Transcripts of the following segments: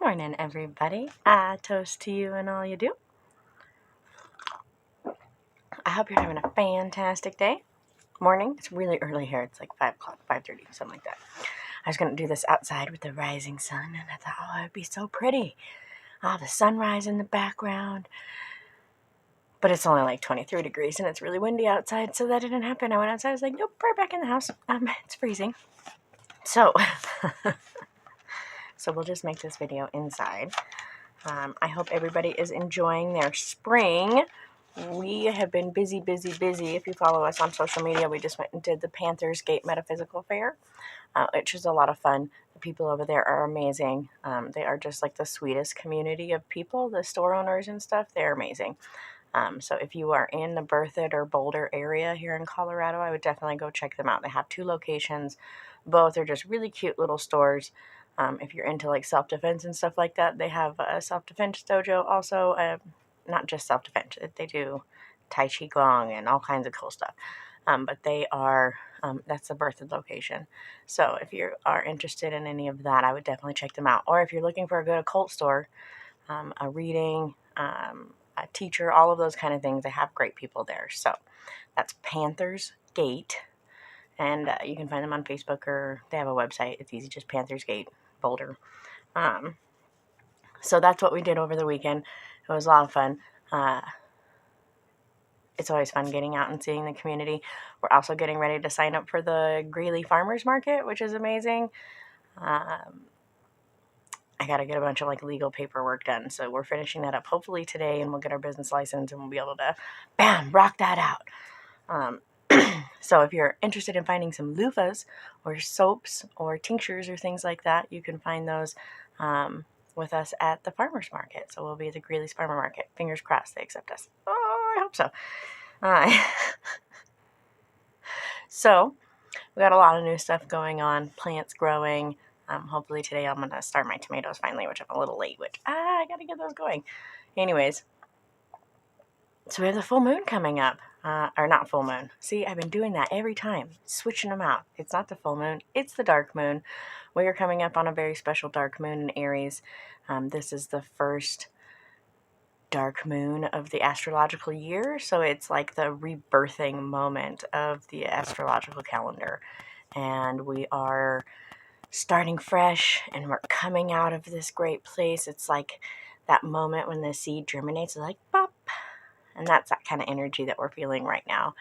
Morning, everybody. Toast to you and all you do. I hope you're having a fantastic day. Morning. It's really early here. It's like 5 o'clock, 5:30, something like that. I was going to do this outside with the rising sun, and I thought, oh, it would be so pretty. The sunrise in the background. But it's only like 23 degrees, and it's really windy outside, so that didn't happen. I went outside. I was like, nope, right back in the house. It's freezing. So, so we'll just make this video inside. I hope everybody is enjoying their spring. We have been busy. If you follow us on social media, we just went and did the Panthers Gate Metaphysical Fair, which is a lot of fun. The people over there are amazing. They are just like the sweetest community of people. The store owners and stuff, they're amazing. So if you are in the Berthoud or Boulder area here in Colorado, I would definitely go check them out. They have 2 locations. Both are just really cute little stores. If you're into like self-defense and stuff like that, they have a self-defense dojo also. Not just self-defense, they do Tai Chi Gong and all kinds of cool stuff. But they are, that's the Berthoud location. So if you are interested in any of that, I would definitely check them out. Or if you're looking for a good occult store, a reading, a teacher, all of those kind of things, they have great people there. So that's Panthers Gate. And you can find them on Facebook, or they have a website. It's easy, just Panthers Gate, Boulder. So that's what we did over the weekend. It was a lot of fun. It's always fun getting out and seeing the community. We're also getting ready to sign up for the Greeley Farmers Market, which is amazing. I got to get a bunch of like legal paperwork done. So we're finishing that up hopefully today, and we'll get our business license and we'll be able to, bam, rock that out. So if you're interested in finding some loofahs or soaps or tinctures or things like that, you can find those with us at the farmer's market. So we'll be at the Greeley's Farmer Market. Fingers crossed they accept us. Oh, I hope so. So we got a lot of new stuff going on, plants growing. Hopefully today I'm going to start my tomatoes finally, which I'm a little late, which I got to get those going. Anyways, so we have the full moon coming up. Or not full moon. See, I've been doing that every time, switching them out. It's not the full moon, it's the dark moon. We are coming up on a very special dark moon in Aries. This is the first dark moon of the astrological year, so it's like the rebirthing moment of the astrological calendar. And we are starting fresh, and we're coming out of this great place. It's like that moment when the seed germinates, like pop. And that's that kind of energy that we're feeling right now.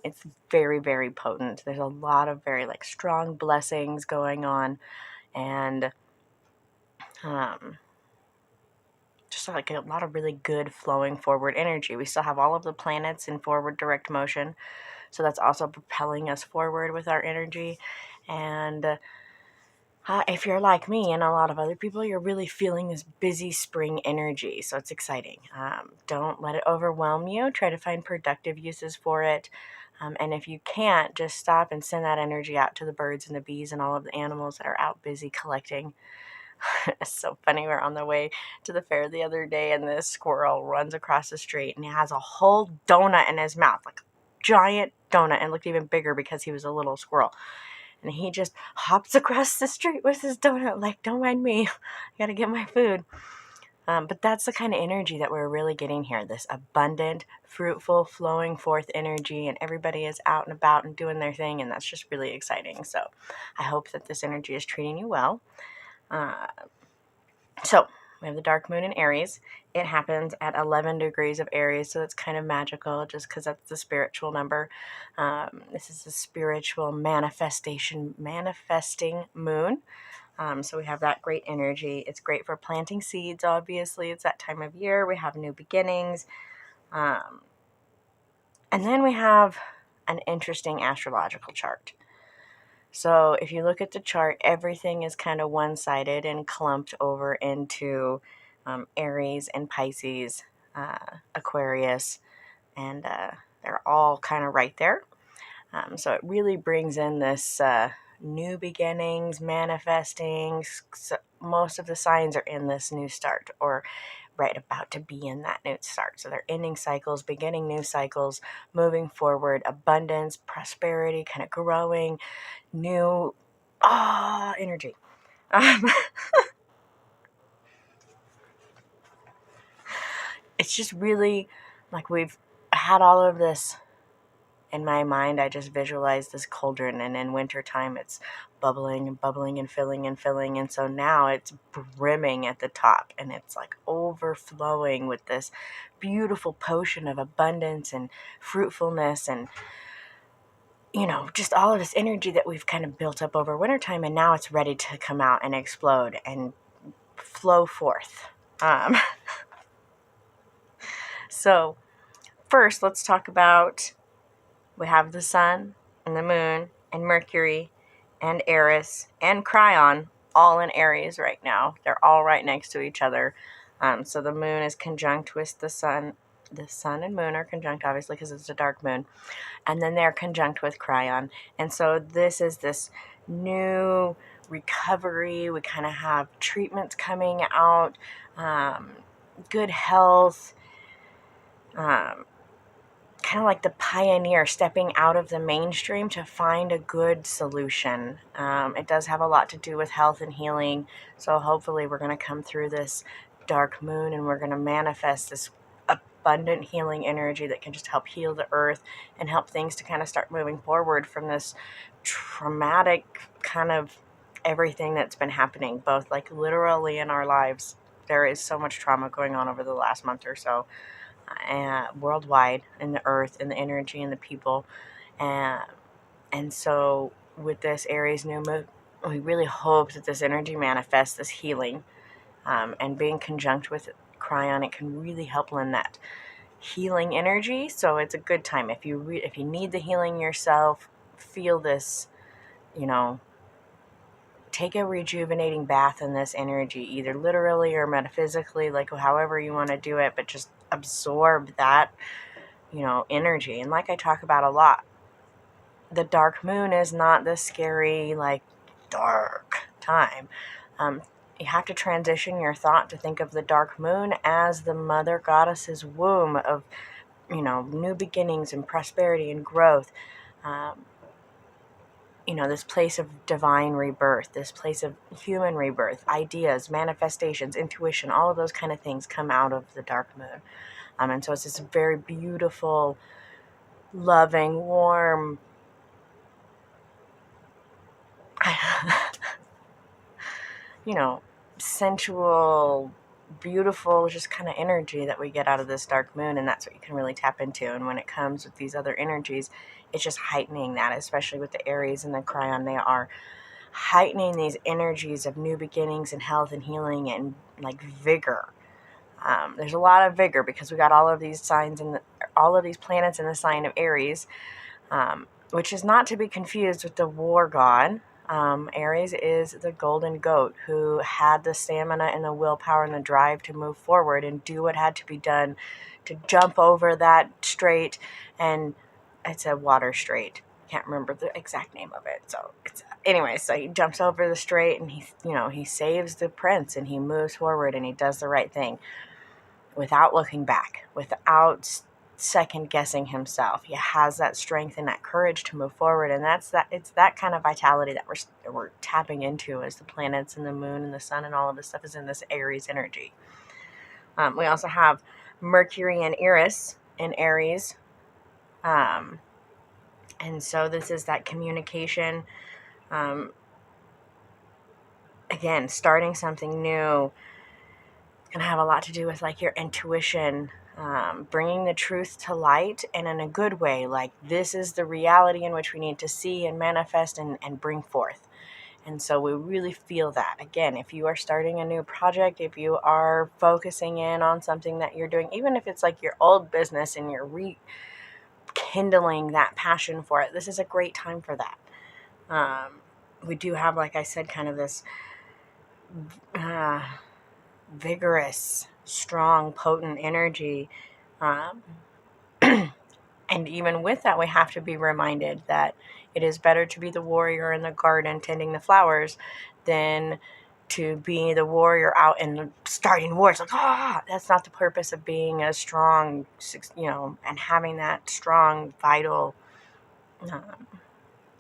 It's very, very potent. There's a lot of very like strong blessings going on, and just like a lot of really good flowing forward energy. We still have all of the planets in forward direct motion, so that's also propelling us forward with our energy. And if you're like me and a lot of other people, you're really feeling this busy spring energy. So it's exciting. Don't let it overwhelm you. Try to find productive uses for it. And if you can't, just stop and send that energy out to the birds and the bees and all of the animals that are out busy collecting. It's so funny. We're on the way to the fair the other day, and this squirrel runs across the street, and he has a whole donut in his mouth, like a giant donut, and looked even bigger because he was a little squirrel. And he just hops across the street with his donut, like, don't mind me, I gotta get my food. But that's the kind of energy that we're really getting here, this abundant, fruitful, flowing forth energy, and everybody is out and about and doing their thing, and that's just really exciting. So I hope that this energy is treating you well. So we have the dark moon in Aries. It happens at 11 degrees of Aries, so it's kind of magical just because that's the spiritual number. This is a spiritual manifesting moon. So we have that great energy. It's great for planting seeds, obviously. It's that time of year. We have new beginnings. And then we have an interesting astrological chart. So if you look at the chart, everything is kind of one-sided and clumped over into Aries and Pisces, Aquarius, and they're all kind of right there. So it really brings in this new beginnings, manifesting. So most of the signs are in this new start, or right about to be in that new start. So they're ending cycles, beginning new cycles, moving forward, abundance, prosperity, kind of growing, new energy. it's just really like we've had all of this in my mind. I just visualize this cauldron, and in wintertime it's bubbling and bubbling and filling and filling. And so now it's brimming at the top, and it's like overflowing with this beautiful potion of abundance and fruitfulness and, just all of this energy that we've kind of built up over wintertime. And now it's ready to come out and explode and flow forth. So first, let's talk about, we have the sun and the moon and Mercury and Eris and Cryon all in Aries right now. They're all right next to each other. So the moon is conjunct with the sun. The sun and moon are conjunct, obviously, because it's a dark moon. And then they're conjunct with Cryon. And so this is this new recovery. We kind of have treatments coming out, good health, kind of like the pioneer stepping out of the mainstream to find a good solution. It does have a lot to do with health and healing. So hopefully we're going to come through this dark moon and we're going to manifest this abundant healing energy that can just help heal the earth and help things to kind of start moving forward from this traumatic kind of everything that's been happening, both like literally in our lives. There is so much trauma going on over the last month or so. Worldwide, in the earth, in the energy, and the people. And so with this Aries new moon, we really hope that this energy manifests this healing. And being conjunct with Cryon, it can really help lend that healing energy. So it's a good time. If you need the healing yourself, feel this, take a rejuvenating bath in this energy, either literally or metaphysically, like however you want to do it, but just absorb that, energy. And like I talk about a lot, the dark moon is not this scary, like, dark time. You have to transition your thought to think of the dark moon as the mother goddess's womb of, new beginnings and prosperity and growth. This place of divine rebirth, this place of human rebirth, ideas, manifestations, intuition, all of those kind of things come out of the dark moon. And so it's this very beautiful, loving, warm, sensual, beautiful, just kind of energy that we get out of this dark moon. And that's what you can really tap into. And when it comes with these other energies, it's just heightening that, especially with the Aries and the Cryon. They are heightening these energies of new beginnings and health and healing and like vigor. There's a lot of vigor because we got all of these signs and all of these planets in the sign of Aries, which is not to be confused with the war god. Aries is the golden goat who had the stamina and the willpower and the drive to move forward and do what had to be done to jump over that strait. And it's a water strait. Can't remember the exact name of it. So so he jumps over the strait and he saves the prince and he moves forward and he does the right thing without looking back, without second guessing himself. He has that strength and that courage to move forward, and it's that kind of vitality that we're tapping into as the planets and the moon and the sun and all of this stuff is in this Aries energy. We also have Mercury and Eris in Aries, and so this is that communication. Again, starting something new. Can have a lot to do with like your intuition, bringing the truth to light and in a good way. Like this is the reality in which we need to see and manifest and bring forth. And so we really feel that. Again, if you are starting a new project, if you are focusing in on something that you're doing, even if it's like your old business and you're rekindling that passion for it, this is a great time for that. We do have, like I said, kind of this vigorous, strong, potent energy. And even with that, we have to be reminded that it is better to be the warrior in the garden tending the flowers than to be the warrior out and starting wars. Like, that's not the purpose of being a strong, and having that strong, vital,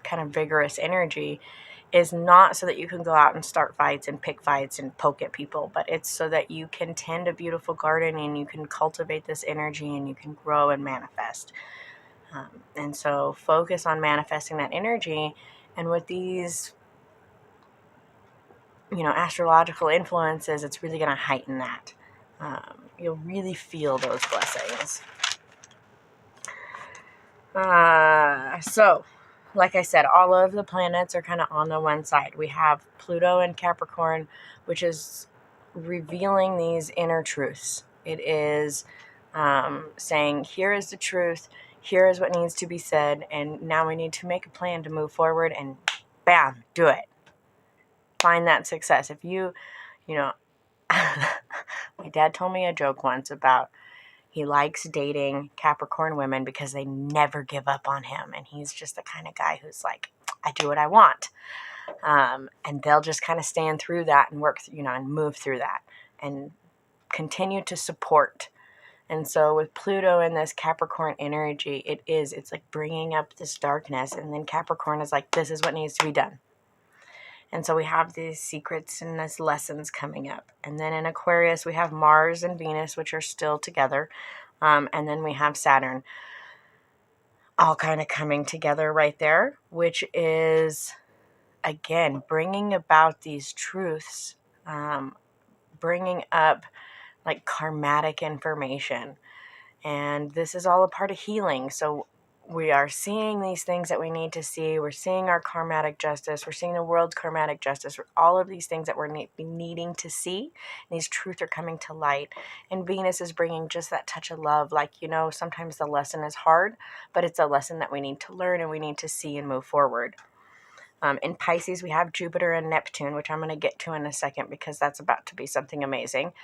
kind of vigorous energy. is not so that you can go out and start fights and pick fights and poke at people, but it's so that you can tend a beautiful garden and you can cultivate this energy and you can grow and manifest. And so focus on manifesting that energy. And with these, astrological influences, it's really going to heighten that. You'll really feel those blessings. So, like I said, all of the planets are kind of on the one side. We have Pluto in Capricorn, which is revealing these inner truths. It is saying, here is the truth, here is what needs to be said, and now we need to make a plan to move forward, and bam, do it. Find that success. If you my dad told me a joke once about he likes dating Capricorn women because they never give up on him. And he's just the kind of guy who's like, I do what I want. And they'll just kind of stand through that and work, and move through that and continue to support. And so with Pluto and this Capricorn energy, it's like bringing up this darkness. And then Capricorn is like, this is what needs to be done. And so we have these secrets and these lessons coming up. And then in Aquarius, we have Mars and Venus, which are still together. And then we have Saturn all kind of coming together right there, which is, again, bringing about these truths, bringing up like karmatic information. And this is all a part of healing. So we are seeing these things that we need to see. We're seeing our karmatic justice. We're seeing the world's karmatic justice. All of these things that we're needing to see. And these truths are coming to light. And Venus is bringing just that touch of love. Like, sometimes the lesson is hard, but it's a lesson that we need to learn and we need to see and move forward. In Pisces, we have Jupiter and Neptune, which I'm going to get to in a second because that's about to be something amazing.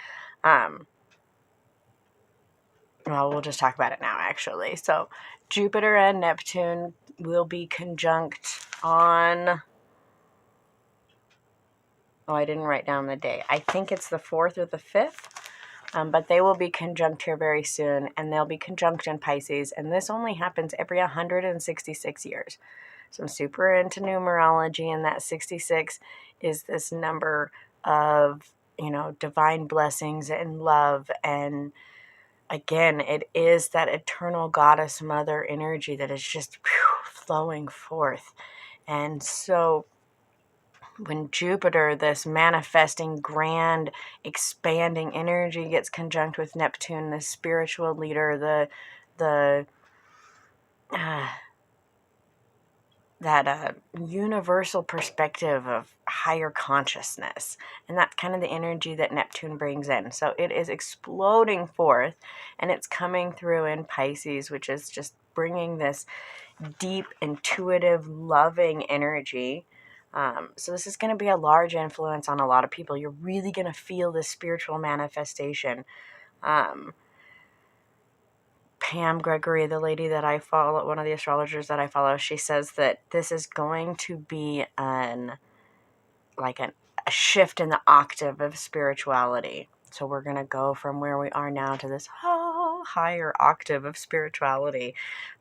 Well, we'll just talk about it now, actually. So Jupiter and Neptune will be conjunct on... Oh, I didn't write down the day. I think it's the 4th or the 5th. But they will be conjunct here very soon. And they'll be conjunct in Pisces. And this only happens every 166 years. So I'm super into numerology. And that 66 is this number of, divine blessings and love. And again, it is that eternal goddess mother energy that is just flowing forth. And so when Jupiter, this manifesting, grand, expanding energy, gets conjunct with Neptune, the spiritual leader, that universal perspective of higher consciousness. And that's kind of the energy that Neptune brings in. So it is exploding forth, and it's coming through in Pisces, which is just bringing this deep, intuitive, loving energy. So this is going to be a large influence on a lot of people. You're really going to feel this spiritual manifestation. Pam Gregory, the lady that I follow, one of the astrologers that I follow, she says that this is going to be a shift in the octave of spirituality. So we're going to go from where we are now to this higher octave of spirituality.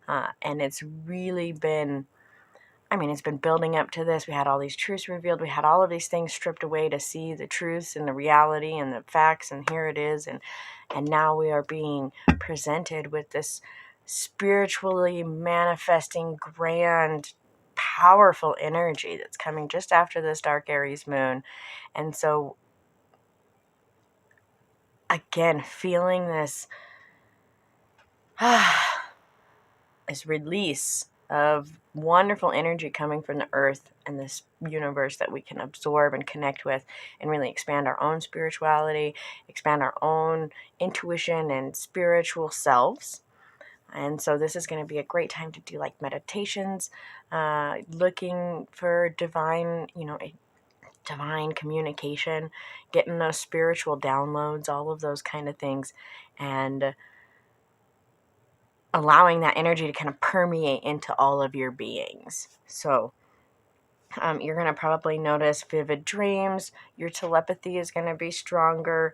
And it's really been... it's been building up to this. We had all these truths revealed. We had all of these things stripped away to see the truths and the reality and the facts, and here it is. And now we are being presented with this spiritually manifesting, grand, powerful energy that's coming just after this dark Aries moon. And so, again, feeling this release of wonderful energy coming from the earth and this universe that we can absorb and connect with and really expand our own spirituality, expand our own intuition and spiritual selves. And so this is going to be a great time to do like meditations, looking for divine communication, getting those spiritual downloads, all of those kind of things, and allowing that energy to kind of permeate into all of your beings. So you're going to probably notice vivid dreams. Your telepathy is going to be stronger.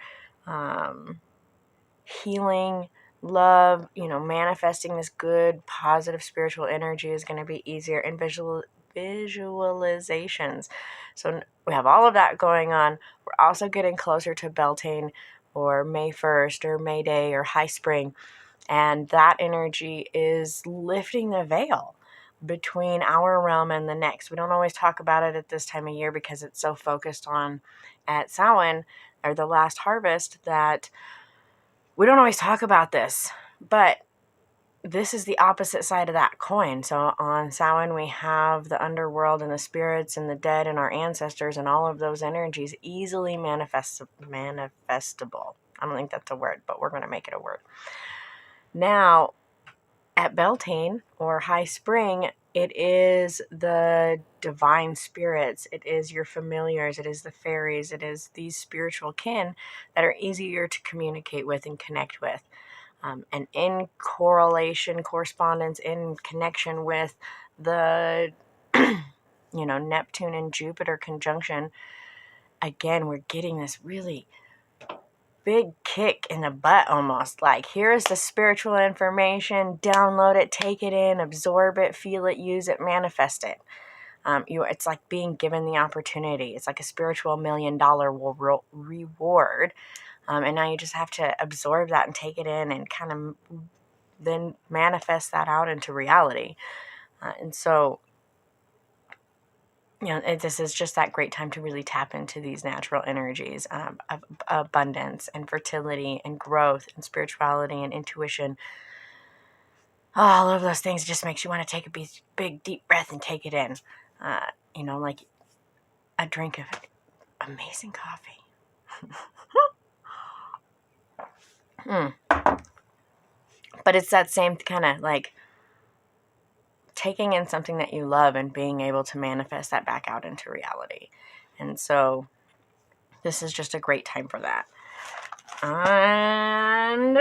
Healing, love, manifesting this good, positive spiritual energy is going to be easier. And visualizations. So we have all of that going on. We're also getting closer to Beltane, or May 1st, or May Day, or High Spring. And that energy is lifting the veil between our realm and the next. We don't always talk about it at this time of year because it's so focused on at Samhain, or the last harvest, that we don't always talk about this. But this is the opposite side of that coin. So on Samhain, we have the underworld and the spirits and the dead and our ancestors, and all of those energies easily manifestable. I don't think that's a word, but we're going to make it a word. Now, at Beltane, or High Spring, it is the divine spirits. It is your familiars. It is the fairies. It is these spiritual kin that are easier to communicate with and connect with. And in correspondence, in connection with the, Neptune and Jupiter conjunction, again, we're getting this really big kick in the butt almost. Like, here's the spiritual information, download it, take it in, absorb it, feel it, use it, manifest it. It's like being given the opportunity. It's like a spiritual $1 million reward. And now you just have to absorb that and take it in and kind of then manifest that out into reality. And so, this is just that great time to really tap into these natural energies of abundance and fertility and growth and spirituality and intuition. All of those things just makes you want to take a big, deep breath and take it in. Like a drink of amazing coffee. But it's that same kind of like taking in something that you love and being able to manifest that back out into reality. And so this is just a great time for that. And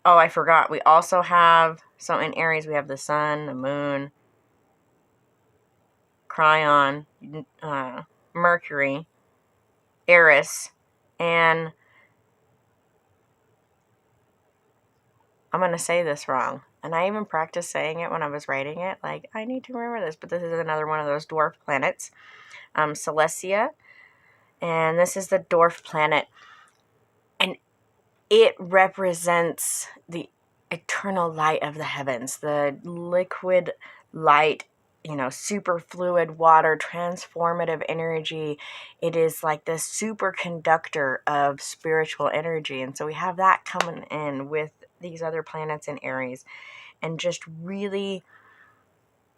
I forgot. We also have, so in Aries, we have the sun, the moon, Cryon, Mercury, Eris, and I'm going to say this wrong. And I even practiced saying it when I was writing it. Like, I need to remember this. But this is another one of those dwarf planets. Celestia. And this is the dwarf planet. And it represents the eternal light of the heavens. The liquid light, super fluid water, transformative energy. It is like this superconductor of spiritual energy. And so we have that coming in with these other planets in Aries, and just really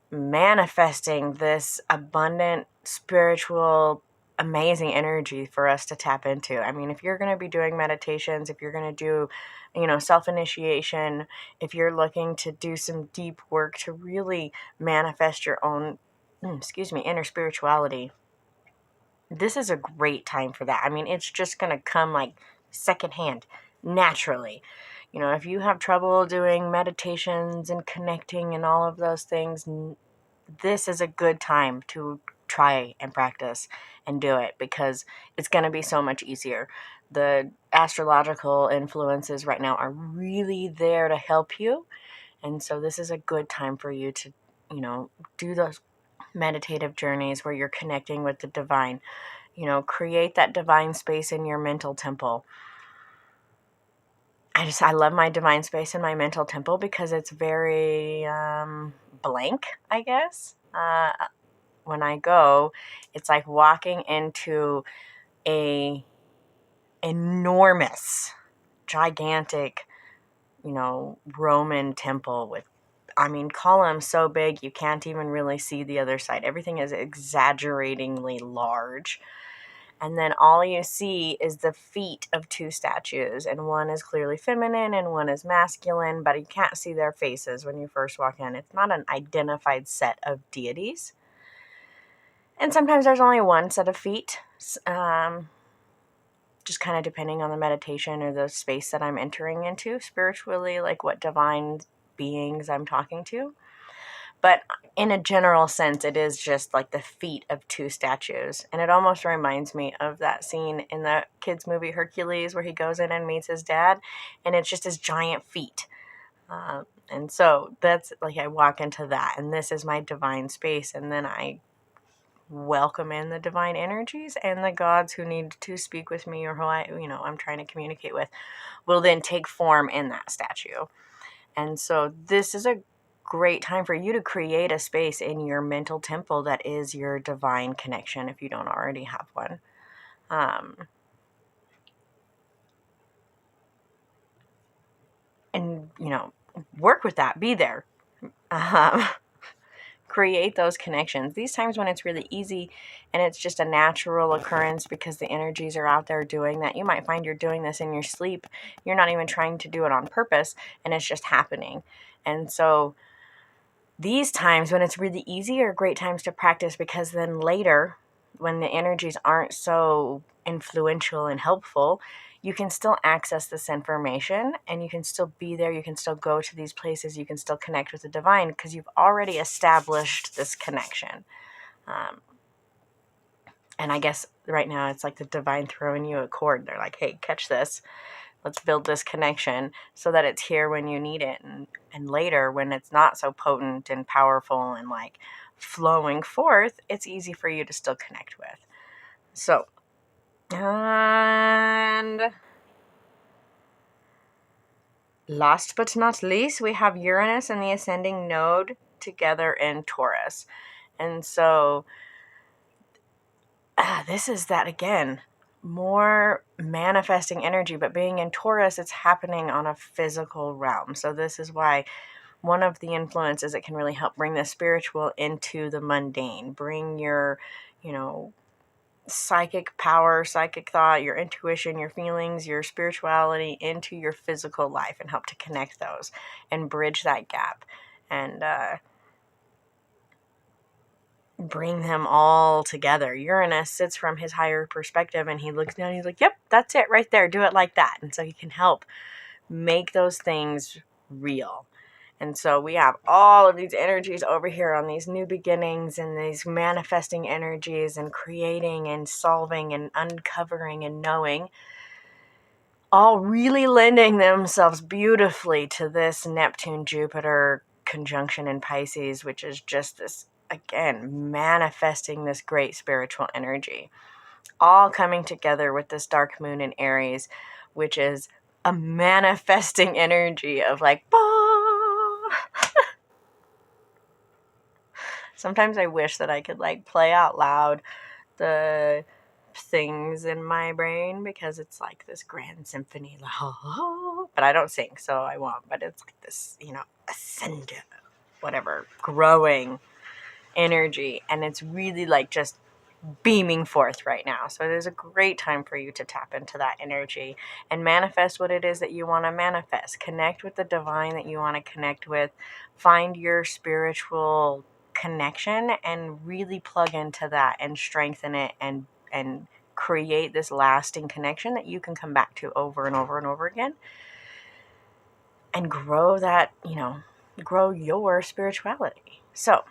manifesting this abundant, spiritual, amazing energy for us to tap into. I mean, if you're going to be doing meditations, if you're going to do, self-initiation, if you're looking to do some deep work to really manifest your own, inner spirituality, this is a great time for that. I mean, it's just going to come like secondhand, naturally. If you have trouble doing meditations and connecting and all of those things, this is a good time to try and practice and do it, because it's going to be so much easier. The astrological influences right now are really there to help you. And so this is a good time for you to, do those meditative journeys where you're connecting with the divine. Create that divine space in your mental temple. I love my divine space in my mental temple because it's very blank, I guess. When I go, it's like walking into a enormous, gigantic, Roman temple with, columns so big you can't even really see the other side. Everything is exaggeratingly large. And then all you see is the feet of two statues, and one is clearly feminine and one is masculine, but you can't see their faces when you first walk in. It's not an identified set of deities. And sometimes there's only one set of feet, just kind of depending on the meditation or the space that I'm entering into spiritually, like what divine beings I'm talking to. But in a general sense, it is just like the feet of two statues. And it almost reminds me of that scene in the kids' movie Hercules where he goes in and meets his dad, and it's just his giant feet. And so that's like I walk into that, and this is my divine space, and then I welcome in the divine energies, and the gods who need to speak with me or who I'm trying to communicate with will then take form in that statue. And so this is a great time for you to create a space in your mental temple that is your divine connection if you don't already have one. And, work with that. Be there. Create those connections. These times when it's really easy and it's just a natural occurrence because the energies are out there doing that, you might find you're doing this in your sleep. You're not even trying to do it on purpose, and it's just happening. And so these times when it's really easy are great times to practice, because then later, when the energies aren't so influential and helpful, you can still access this information and you can still be there. You can still go to these places. You can still connect with the divine because you've already established this connection. And I guess right now it's like the divine throwing you a cord. They're like, hey, catch this. Let's build this connection so that it's here when you need it. And later, when it's not so potent and powerful and like flowing forth, it's easy for you to still connect with. So, and last but not least, we have Uranus and the ascending node together in Taurus. And so this is that again, more manifesting energy, but being in Taurus, it's happening on a physical realm. So this is why one of the influences it can really help bring the spiritual into the mundane, bring your, psychic power, psychic thought, your intuition, your feelings, your spirituality into your physical life and help to connect those and bridge that gap and bring them all together. Uranus sits from his higher perspective and he looks down and he's like, yep, that's it right there. Do it like that. And so he can help make those things real. And so we have all of these energies over here on these new beginnings and these manifesting energies and creating and solving and uncovering and knowing, all really lending themselves beautifully to this Neptune-Jupiter conjunction in Pisces, which is just this, again, manifesting this great spiritual energy. All coming together with this dark moon in Aries, which is a manifesting energy of like, bah! Sometimes I wish that I could like play out loud the things in my brain because it's like this grand symphony, but I don't sing, so I won't. But it's like this, ascendant, whatever, growing energy, and it's really like just beaming forth right now. So it is a great time for you to tap into that energy and manifest what it is that you want to manifest. Connect with the divine that you want to connect with. Find your spiritual connection and really plug into that and strengthen it and create this lasting connection that you can come back to over and over and over again and grow that, grow your spirituality. So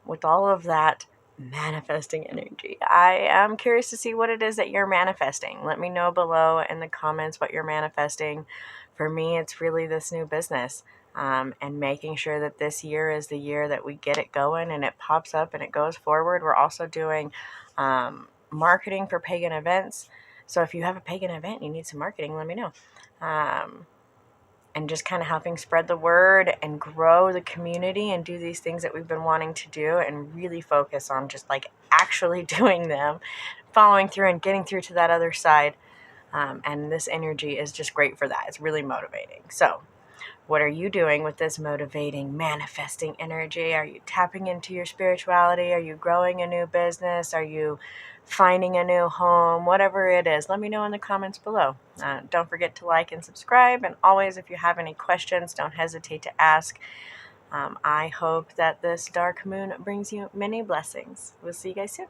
with all of that manifesting energy, I am curious to see what it is that you're manifesting. Let me know below in the comments what you're manifesting. For me, it's really this new business and making sure that this year is the year that we get it going and it pops up and it goes forward. We're also doing marketing for pagan events. So if you have a pagan event, you need some marketing, let me know. And just kind of helping spread the word and grow the community and do these things that we've been wanting to do and really focus on just like actually doing them, following through and getting through to that other side. And this energy is just great for that. It's really motivating. So what are you doing with this motivating, manifesting energy? Are you tapping into your spirituality? Are you growing a new business? Are you finding a new home? Whatever it is, let me know in the comments below. Don't forget to like and subscribe. And always, if you have any questions, don't hesitate to ask. I hope that this dark moon brings you many blessings. We'll see you guys soon.